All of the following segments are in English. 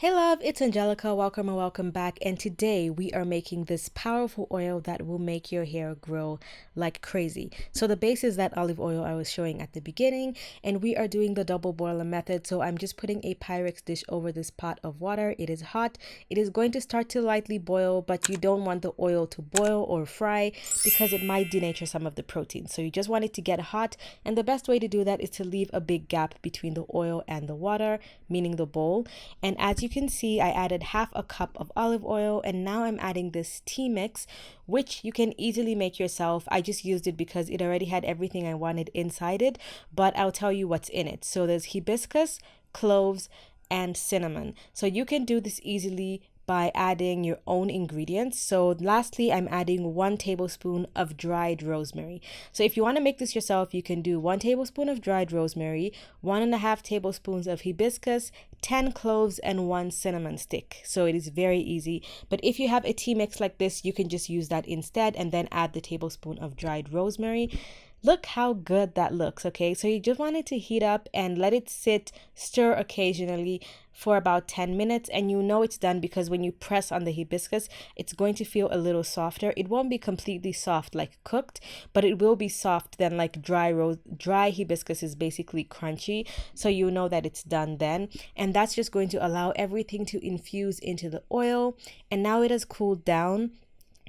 Hey love, it's Angelica. Welcome and welcome back. And today we are making this powerful oil that will make your hair grow like crazy. So the base is that olive oil I was showing at the beginning, and we are doing the double boiler method. So I'm just putting a Pyrex dish over this pot of water. It is hot. It is going to start to lightly boil, but you don't want the oil to boil or fry because it might denature some of the protein. So you just want it to get hot. And the best way to do that is to leave a big gap between the oil and the water, meaning the bowl. And as you can see, I added half a cup of olive oil, and now I'm adding this tea mix, which you can easily make yourself. I just used it because it already had everything I wanted inside it, but I'll tell you what's in it. So there's hibiscus, cloves, and cinnamon. So you can do this easily by adding your own ingredients. So lastly, I'm adding 1 tablespoon of dried rosemary. So if you want to make this yourself, you can do 1 tablespoon of dried rosemary, 1.5 tablespoons of hibiscus, 10 cloves, and 1 cinnamon stick. So it is very easy. But if you have a tea mix like this, you can just use that instead and then add the tablespoon of dried rosemary. Look how good that looks, okay? So you just want it to heat up and let it sit, stir occasionally for about 10 minutes, and you know it's done because when you press on the hibiscus, it's going to feel a little softer. It won't be completely soft like cooked, but it will be soft then, like dry hibiscus is basically crunchy. So you know that it's done then, and that's just going to allow everything to infuse into the oil. And now it has cooled down,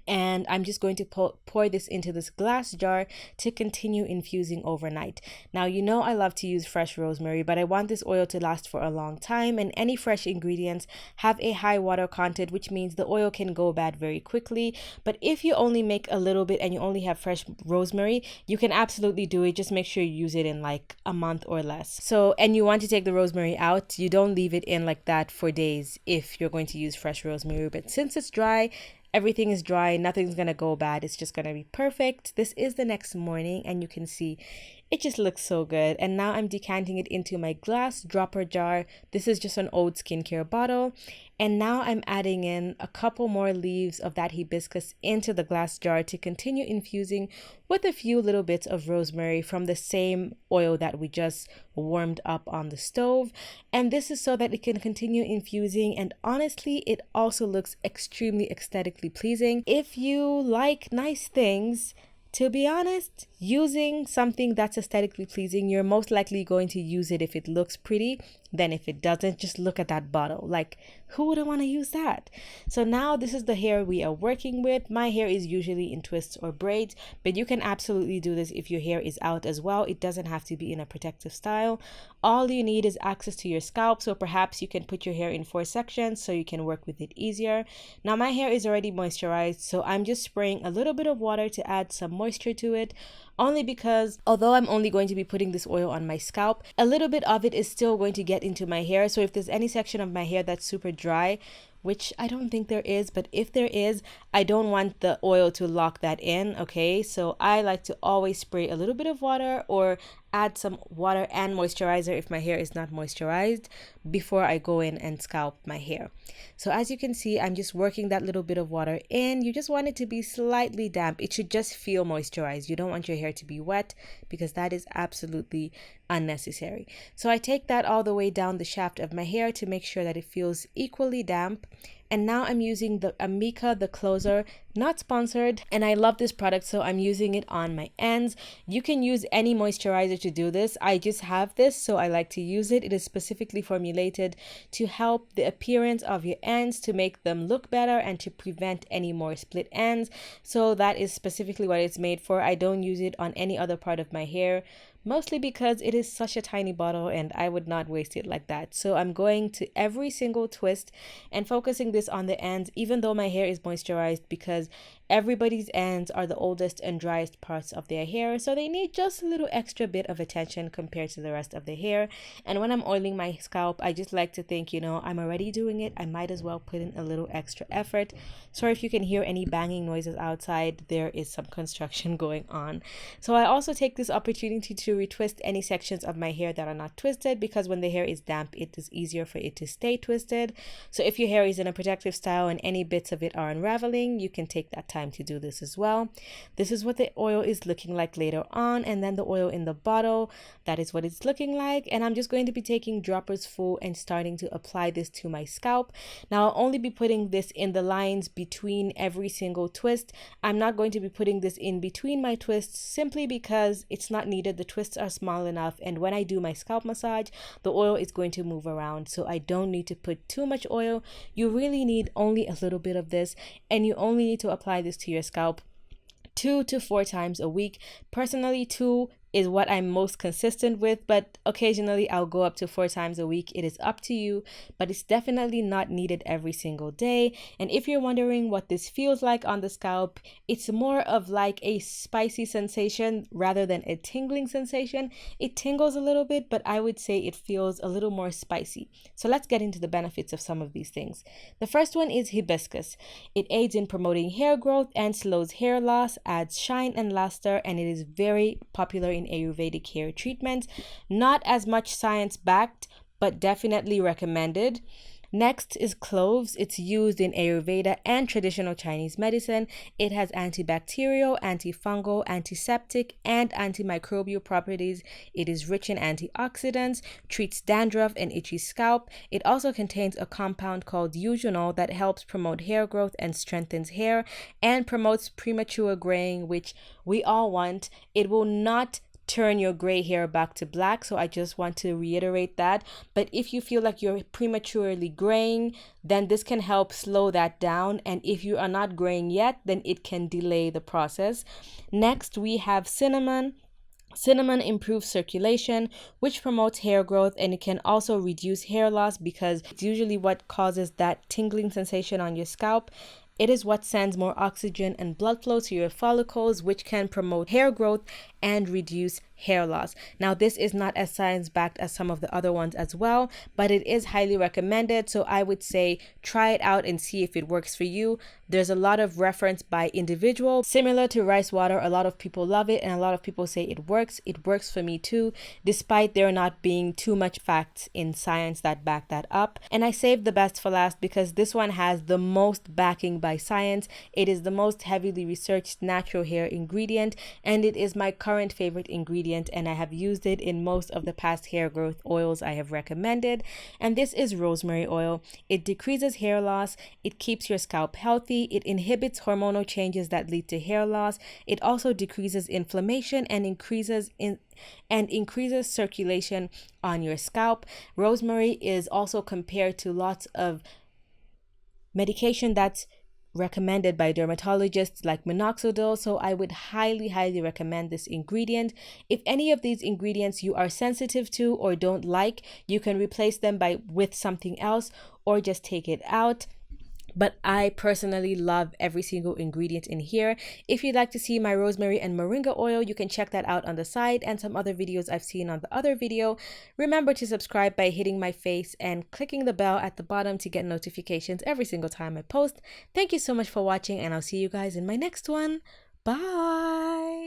and I'm just going to pour this into this glass jar to continue infusing overnight. Now, you know I love to use fresh rosemary, but I want this oil to last for a long time, and any fresh ingredients have a high water content, which means the oil can go bad very quickly. But if you only make a little bit and you only have fresh rosemary, you can absolutely do it. Just make sure you use it in like a month or less. So, and you want to take the rosemary out, you don't leave it in like that for days if you're going to use fresh rosemary. But since it's dry, everything is dry, nothing's gonna go bad, it's just gonna be perfect. This is the next morning, and you can see it just looks so good. And now I'm decanting it into my glass dropper jar. This is just an old skincare bottle. And now I'm adding in a couple more leaves of that hibiscus into the glass jar to continue infusing with a few little bits of rosemary from the same oil that we just warmed up on the stove. And this is so that it can continue infusing, and honestly, it also looks extremely aesthetically pleasing. If you like nice things, to be honest, using something that's aesthetically pleasing, you're most likely going to use it if it looks pretty than if it doesn't. Just look at that bottle. Like, who wouldn't want to use that? So now this is the hair we are working with. My hair is usually in twists or braids, but you can absolutely do this if your hair is out as well. It doesn't have to be in a protective style. All you need is access to your scalp, so perhaps you can put your hair in 4 sections so you can work with it easier. Now my hair is already moisturized, so I'm just spraying a little bit of water to add some moisture to it, only because although I'm only going to be putting this oil on my scalp, a little bit of it is still going to get into my hair. So if there's any section of my hair that's super dry, which I don't think there is, but if there is, I don't want the oil to lock that in, okay? So I like to always spray a little bit of water or add some water and moisturizer if my hair is not moisturized before I go in and scalp my hair. So as you can see, I'm just working that little bit of water in. You just want it to be slightly damp. It should just feel moisturized. You don't want your hair to be wet because that is absolutely unnecessary. So I take that all the way down the shaft of my hair to make sure that it feels equally damp. And now I'm using the Amika, the closer, not sponsored, and I love this product, so I'm using it on my ends. You can use any moisturizer to do this. I just have this, so I like to use it. It is specifically formulated to help the appearance of your ends, to make them look better and to prevent any more split ends. So that is specifically what it's made for. I don't use it on any other part of my hair, mostly because it is such a tiny bottle and I would not waste it like that. So I'm going to every single twist and focusing this on the ends, even though my hair is moisturized, because everybody's ends are the oldest and driest parts of their hair, so they need just a little extra bit of attention compared to the rest of the hair. And when I'm oiling my scalp, I just like to think, you know, I'm already doing it, I might as well put in a little extra effort. Sorry if you can hear any banging noises outside, there is some construction going on. So I also take this opportunity to retwist any sections of my hair that are not twisted, because when the hair is damp, it is easier for it to stay twisted. So if your hair is in a protective style and any bits of it are unraveling, you can take that time to do this as well. This is what the oil is looking like later on, and then the oil in the bottle, that is what it's looking like. And I'm just going to be taking droppers full and starting to apply this to my scalp. Now I'll only be putting this in the lines between every single twist. I'm not going to be putting this in between my twists simply because it's not needed. The twists are small enough, and when I do my scalp massage, the oil is going to move around, so I don't need to put too much oil. You really need only a little bit of this, and you only need to apply this to your scalp 2 to 4 times a week. Personally, 2 is what I'm most consistent with, but occasionally I'll go up to 4 times a week. It is up to you, but it's definitely not needed every single day. And if you're wondering what this feels like on the scalp, it's more of like a spicy sensation rather than a tingling sensation. It tingles a little bit, but I would say it feels a little more spicy. So let's get into the benefits of some of these things. The first one is hibiscus. It aids in promoting hair growth and slows hair loss, adds shine and luster, and it is very popular in Ayurvedic hair treatments. Not as much science backed, but definitely recommended. Next is cloves. It's used in Ayurveda and traditional Chinese medicine. It has antibacterial, antifungal, antiseptic, and antimicrobial properties. It is rich in antioxidants, treats dandruff and itchy scalp. It also contains a compound called eugenol that helps promote hair growth and strengthens hair and promotes premature graying, which we all want. It will not turn your gray hair back to black, so I just want to reiterate that. But if you feel like you're prematurely graying, then this can help slow that down, and if you are not graying yet, then it can delay the process. Next, we have cinnamon. Cinnamon improves circulation, which promotes hair growth, and it can also reduce hair loss because it's usually what causes that tingling sensation on your scalp. It is what sends more oxygen and blood flow to your follicles, which can promote hair growth and reduce hair loss. Now, this is not as science-backed as some of the other ones as well, but it is highly recommended. So I would say try it out and see if it works for you. There's a lot of reference by individual. Similar to rice water, a lot of people love it and a lot of people say it works. It works for me too, despite there not being too much facts in science that back that up. And I saved the best for last because this one has the most backing by science. It is the most heavily researched natural hair ingredient, and it is my current favorite ingredient, and I have used it in most of the past hair growth oils I have recommended. And this is rosemary oil. It decreases hair loss, it keeps your scalp healthy, it inhibits hormonal changes that lead to hair loss, it also decreases inflammation and increases circulation on your scalp. Rosemary is also compared to lots of medication that's recommended by dermatologists like minoxidil, so I would highly recommend this ingredient. If any of these ingredients you are sensitive to or don't like, you can replace them with something else or just take it out. But I personally love every single ingredient in here. If you'd like to see my rosemary and moringa oil, you can check that out on the side and some other videos I've seen on the other video. Remember to subscribe by hitting my face and clicking the bell at the bottom to get notifications every single time I post. Thank you so much for watching, and I'll see you guys in my next one. Bye!